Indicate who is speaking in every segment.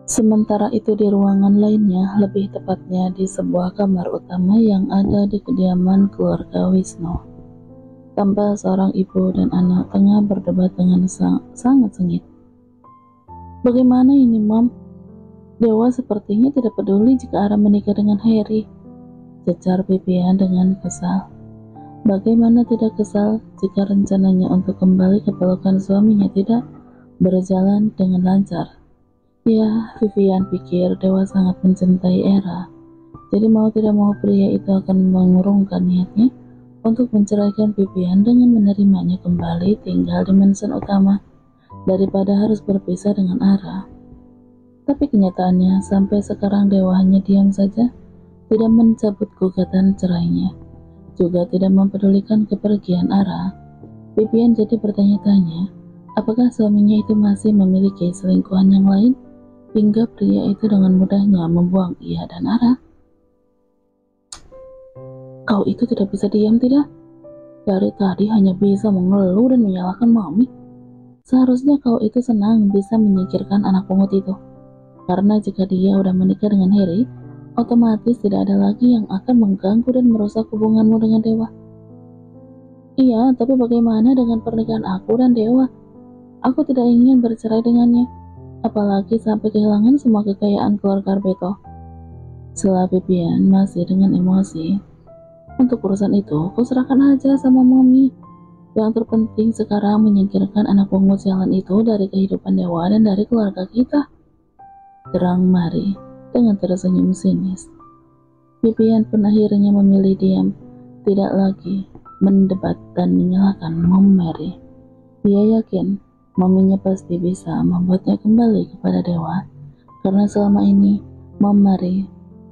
Speaker 1: Sementara itu di ruangan lainnya, lebih tepatnya di sebuah kamar utama yang ada di kediaman keluarga Wisnu, tampak seorang ibu dan anak tengah berdebat dengan sangat sengit. Bagaimana ini, Mom? Dewa sepertinya tidak peduli jika Ara menikah dengan Harry, cecar Vivian dengan kesal. Bagaimana tidak kesal jika rencananya untuk kembali ke pelukan suaminya tidak berjalan dengan lancar? Ya, Vivian pikir Dewa sangat mencintai Era, jadi mau tidak mau pria itu akan mengurungkan niatnya untuk menceraikan Vivian dengan menerimanya kembali tinggal di mansion utama daripada harus berpisah dengan Ara. Tapi kenyataannya sampai sekarang Dewa hanya diam saja, tidak mencabut gugatan cerainya, juga tidak mempedulikan kepergian Ara. Vivian jadi bertanya-tanya, apakah suaminya itu masih memiliki selingkuhan yang lain, hingga pria itu dengan mudahnya membuang ia dan Ara. Kau itu tidak bisa diam tidak? Dari tadi hanya bisa mengeluh dan menyalahkan Mami. Seharusnya kau itu senang bisa menyingkirkan anak pungut itu. Karena jika dia udah menikah dengan Harry, otomatis tidak ada lagi yang akan mengganggu dan merusak hubunganmu dengan Dewa. Iya, tapi bagaimana dengan pernikahan aku dan Dewa? Aku tidak ingin bercerai dengannya, apalagi sampai kehilangan semua kekayaan keluarga Arbeto. Setelah Vivian masih dengan emosi, untuk urusan itu, kau serahkan aja sama Mami. Yang terpenting sekarang menyingkirkan anak pungut sialan itu dari kehidupan Dewa dan dari keluarga kita. Gerang Mary dengan tersenyum sinis. Vivian pun akhirnya memilih diam, tidak lagi mendebat dan menyalahkan Mom Mary. Dia yakin Maminya pasti bisa membuatnya kembali kepada Dewa, karena selama ini Mom Mary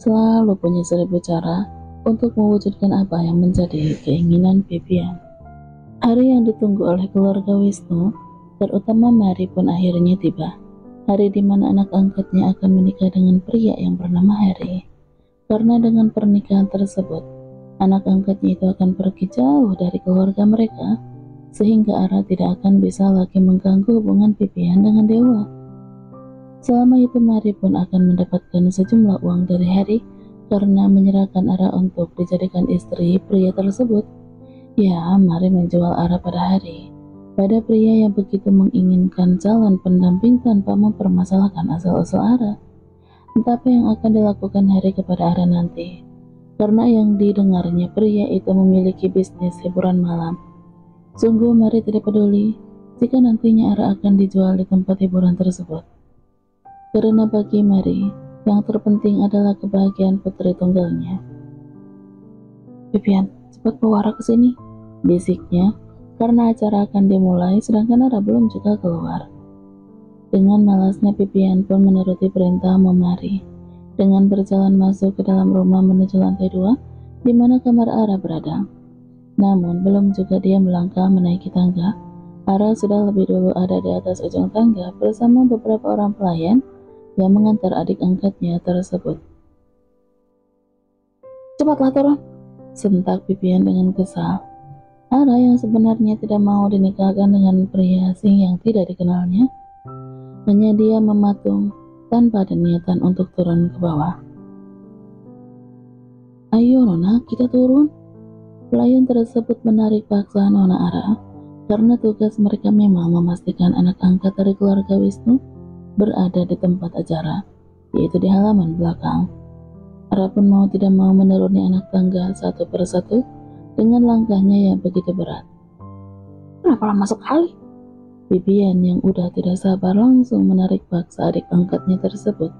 Speaker 1: selalu punya seribu cara untuk mewujudkan apa yang menjadi keinginan Vivian. Hari yang ditunggu oleh keluarga Wisnu, terutama Mary, pun akhirnya tiba. Hari di mana anak angkatnya akan menikah dengan pria yang bernama Harry. Karena dengan pernikahan tersebut, anak angkatnya itu akan pergi jauh dari keluarga mereka, sehingga Ara tidak akan bisa lagi mengganggu hubungan Vivian dengan Dewa. Selama itu Mary pun akan mendapatkan sejumlah uang dari Harry karena menyerahkan Ara untuk dijadikan istri pria tersebut. Ya, Mary menjual Ara pada Harry, pada pria yang begitu menginginkan calon pendamping tanpa mempermasalahkan asal-usul Ara. Entah apa yang akan dilakukan Harry kepada Ara nanti, karena yang didengarnya pria itu memiliki bisnis hiburan malam. Sungguh Mary tidak peduli jika nantinya Ara akan dijual di tempat hiburan tersebut. Karena bagi Mary, yang terpenting adalah kebahagiaan putri tunggalnya. Vivian, cepat bawa Ara ke sini, bisiknya, karena acara akan dimulai sedangkan Ara belum juga keluar. Dengan malasnya Vivian pun menuruti perintah Mom Mary, dengan berjalan masuk ke dalam rumah menuju lantai 2, di mana kamar Ara berada. Namun belum juga dia melangkah menaiki tangga, Ara sudah lebih dulu ada di atas ujung tangga bersama beberapa orang pelayan yang mengantar adik angkatnya tersebut. Cepatlah turun, sentak Vivian dengan kesal. Ara yang sebenarnya tidak mau dinikahkan dengan pria asing yang tidak dikenalnya, hanya dia mematung tanpa ada niatan untuk turun ke bawah. Ayo Nona, kita turun. Pelayan tersebut menarik paksa Nona Ara, karena tugas mereka memang memastikan anak angkat dari keluarga Wisnu berada di tempat acara, yaitu di halaman belakang. Ara pun mau tidak mau menuruni anak tangga satu persatu dengan langkahnya yang begitu berat. Kenapa lama sekali? Vivian yang udah tidak sabar langsung menarik paksa adik angkatnya tersebut.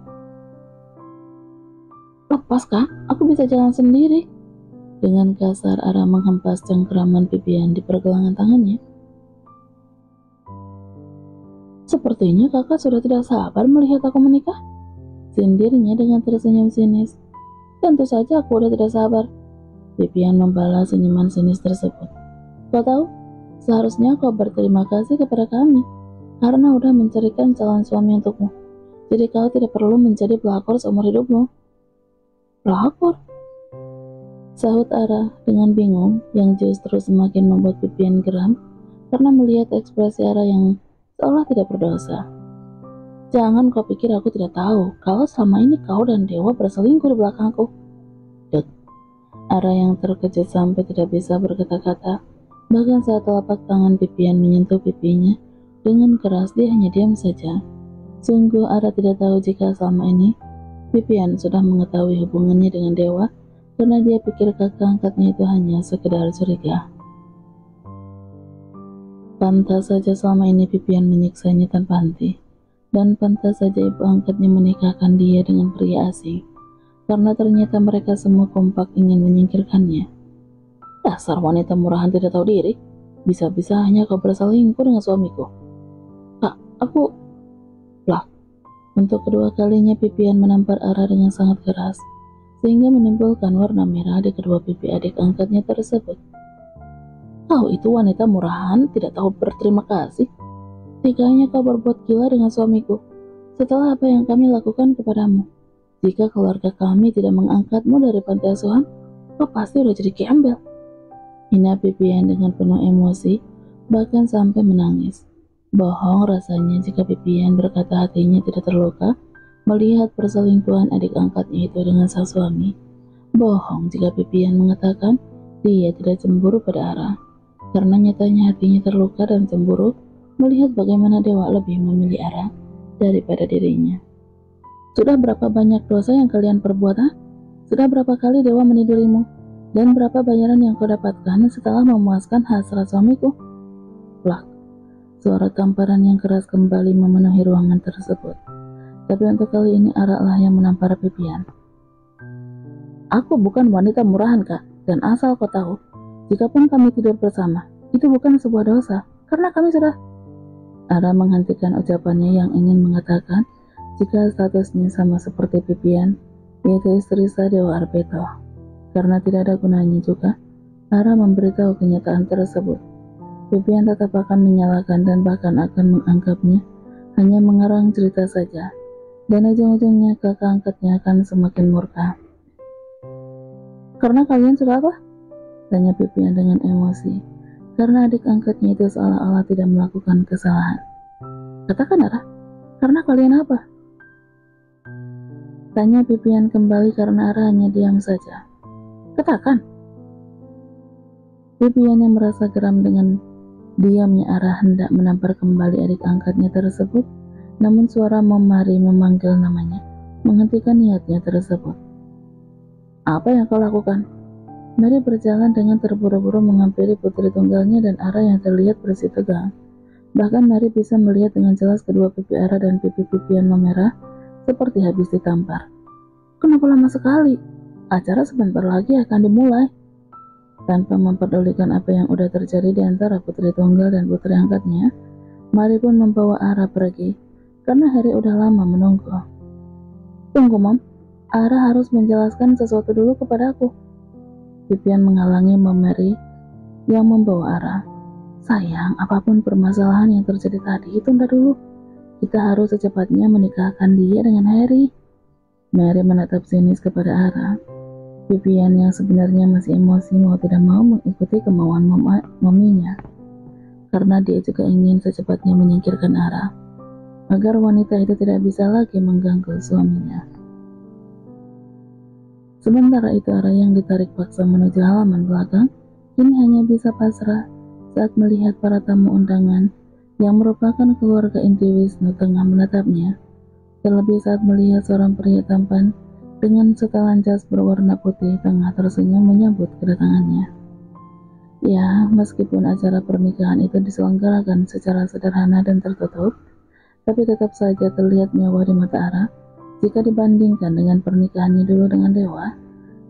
Speaker 1: Lepas kak, aku bisa jalan sendiri. Dengan kasar Ara menghempas cengkeraman Vivian di pergelangan tangannya. Sepertinya kakak sudah tidak sabar melihat aku menikah, sindirnya dengan tersenyum sinis. Tentu saja aku sudah tidak sabar. Vivian membalas senyuman sinis tersebut. Kau tahu, seharusnya kau berterima kasih kepada kami, karena udah mencarikan calon suami untukmu. Jadi kau tidak perlu menjadi pelakor seumur hidupmu. Pelakor? Sahut Ara dengan bingung, yang justru semakin membuat Vivian geram, karena melihat ekspresi Ara yang seolah tidak berdosa. Jangan kau pikir aku tidak tahu kalau selama ini kau dan Dewa berselingkuh di belakangku. Dek, Ara yang terkejut sampai tidak bisa berkata-kata. Bahkan saat telapak tangan Pipian menyentuh pipinya dengan keras, dia hanya diam saja. Sungguh Ara tidak tahu jika selama ini Pipian sudah mengetahui hubungannya dengan Dewa, karena dia pikir kakak angkatnya itu hanya sekedar curiga. Pantas saja selama ini Pipian menyiksanya tanpa henti. Dan pantas saja ibu angkatnya menikahkan dia dengan pria asing, karena ternyata mereka semua kompak ingin menyingkirkannya. Dasar wanita murahan tidak tahu diri, bisa-bisa hanya kau berselingkuh dengan suamiku. Kak, aku... Plak. Untuk kedua kalinya Pipian menampar Ara dengan sangat keras, sehingga menimbulkan warna merah di kedua pipi adik angkatnya tersebut. Kau itu wanita murahan, tidak tahu berterima kasih. Tiganya kau berbuat gila dengan suamiku, setelah apa yang kami lakukan kepadamu. Jika keluarga kami tidak mengangkatmu dari panti asuhan, kau pasti udah jadi gembel. Hina Pipian dengan penuh emosi, bahkan sampai menangis. Bohong rasanya jika Pipian berkata hatinya tidak terluka melihat perselingkuhan adik angkatnya itu dengan sang suami. Bohong jika Pipian mengatakan dia tidak cemburu pada Ara, karena nyatanya hatinya terluka dan cemburu melihat bagaimana Dewa lebih memilih Ara daripada dirinya. Sudah berapa banyak dosa yang kalian perbuat, ha? Sudah berapa kali Dewa menidurimu? Dan berapa bayaran yang kau dapatkan setelah memuaskan hasrat suamiku? Plak. Suara tamparan yang keras kembali memenuhi ruangan tersebut. Tapi untuk kali ini Ara lah yang menampar Pipian. Aku bukan wanita murahan, Kak. Dan asal kau tahu, jikapun kami tidur bersama, itu bukan sebuah dosa, karena kami sudah... Ara menghentikan ucapannya yang ingin mengatakan jika statusnya sama seperti Pipian, yaitu istri sah Dewa Arbeto. Karena tidak ada gunanya juga, Ara memberitahu kenyataan tersebut. Pipian tetap akan menyalahkan dan bahkan akan menganggapnya hanya mengarang cerita saja, dan ujung-ujungnya kakak angkatnya akan semakin murka. Karena kalian sudah apa? Tanya Pipian dengan emosi. Karena adik angkatnya itu seolah-olah tidak melakukan kesalahan. Katakan Ara, karena kalian apa? Tanya Pipian kembali karena Ara hanya diam saja. Katakan. Pipian yang merasa geram dengan diamnya Ara hendak menampar kembali adik angkatnya tersebut, namun suara Momari memanggil namanya, menghentikan niatnya tersebut. Apa yang kau lakukan? Mary berjalan dengan terburu-buru menghampiri putri tunggalnya dan Ara yang terlihat bersih tegang. Bahkan Mary bisa melihat dengan jelas kedua pipi Ara dan pipi Pipian memerah seperti habis ditampar. Kenapa lama sekali? Acara sebentar lagi akan dimulai. Tanpa memperdulikan apa yang udah terjadi di antara putri tunggal dan putri angkatnya, Mary pun membawa Ara pergi karena Harry udah lama menunggu. Tunggu, Mom. Ara harus menjelaskan sesuatu dulu kepadaku. Pipian menghalangi Mary yang membawa Ara. Sayang, apapun permasalahan yang terjadi tadi, tunda dulu. Kita harus secepatnya menikahkan dia dengan Harry. Mary menatap sinis kepada Ara. Pipian yang sebenarnya masih emosi mau tidak mau mengikuti kemauan maminya. Karena dia juga ingin secepatnya menyingkirkan Ara, agar wanita itu tidak bisa lagi mengganggu suaminya. Sementara itu Ara yang ditarik paksa menuju halaman belakang, kini hanya bisa pasrah saat melihat para tamu undangan yang merupakan keluarga inti Wisnu tengah menatapnya. Terlebih saat melihat seorang pria tampan dengan setelan jas berwarna putih tengah tersenyum menyambut kedatangannya. Ya, meskipun acara pernikahan itu diselenggarakan secara sederhana dan tertutup, tapi tetap saja terlihat mewah di mata Ara jika dibandingkan dengan pernikahannya dulu dengan Dewa,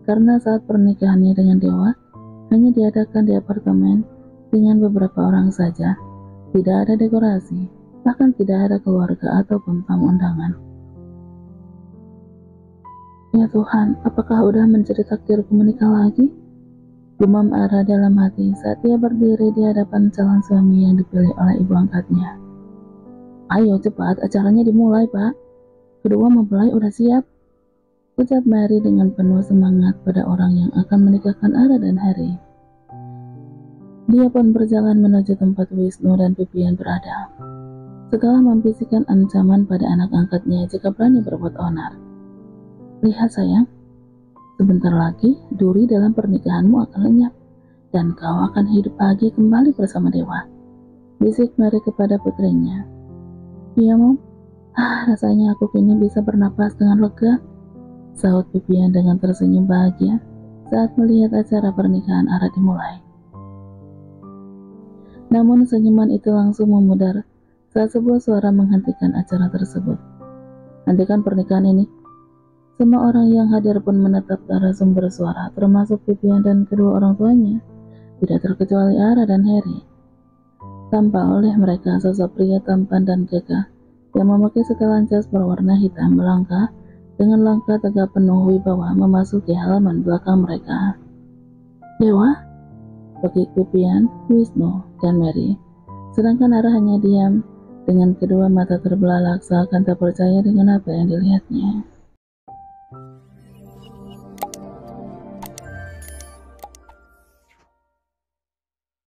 Speaker 1: karena saat pernikahannya dengan Dewa hanya diadakan di apartemen dengan beberapa orang saja, tidak ada dekorasi, bahkan tidak ada keluarga ataupun tamu undangan. Ya Tuhan, apakah udah menjadi takdirku menikah lagi? Gumam Ara dalam hati saat ia berdiri di hadapan calon suami yang dipilih oleh ibu angkatnya. Ayo cepat, acaranya dimulai, Pak. Kedua mempelai udah siap, ucap Mary dengan penuh semangat pada orang yang akan menikahkan Ara dan Harry. Dia pun berjalan menuju tempat Wisnu dan Pipian berada. setelah membisikkan ancaman pada anak angkatnya jika berani berbuat onar. Lihat sayang, sebentar lagi duri dalam pernikahanmu akan lenyap, dan kau akan hidup bahagia kembali bersama Dewa. Bisik Mary kepada putrinya. Iya, Mom. Rasanya aku kini bisa bernapas dengan lega, sahut Vivian dengan tersenyum bahagia saat melihat acara pernikahan Ara dimulai. Namun senyuman itu langsung memudar saat sebuah suara menghentikan acara tersebut. Hentikan pernikahan ini. Semua orang yang hadir pun menatap ke arah sumber suara, termasuk Vivian dan kedua orang tuanya, tidak terkecuali Ara dan Harry. Tampak oleh mereka sosok pria tampan dan gagah yang memakai setelan jas berwarna hitam melangkah dengan langkah tegap penuh wibawa memasuki halaman belakang mereka. Dewa, bagi Vivian, Wisnu, dan Mary, sedangkan Ara hanya diam dengan kedua mata terbelalak seakan tak percaya dengan apa yang dilihatnya.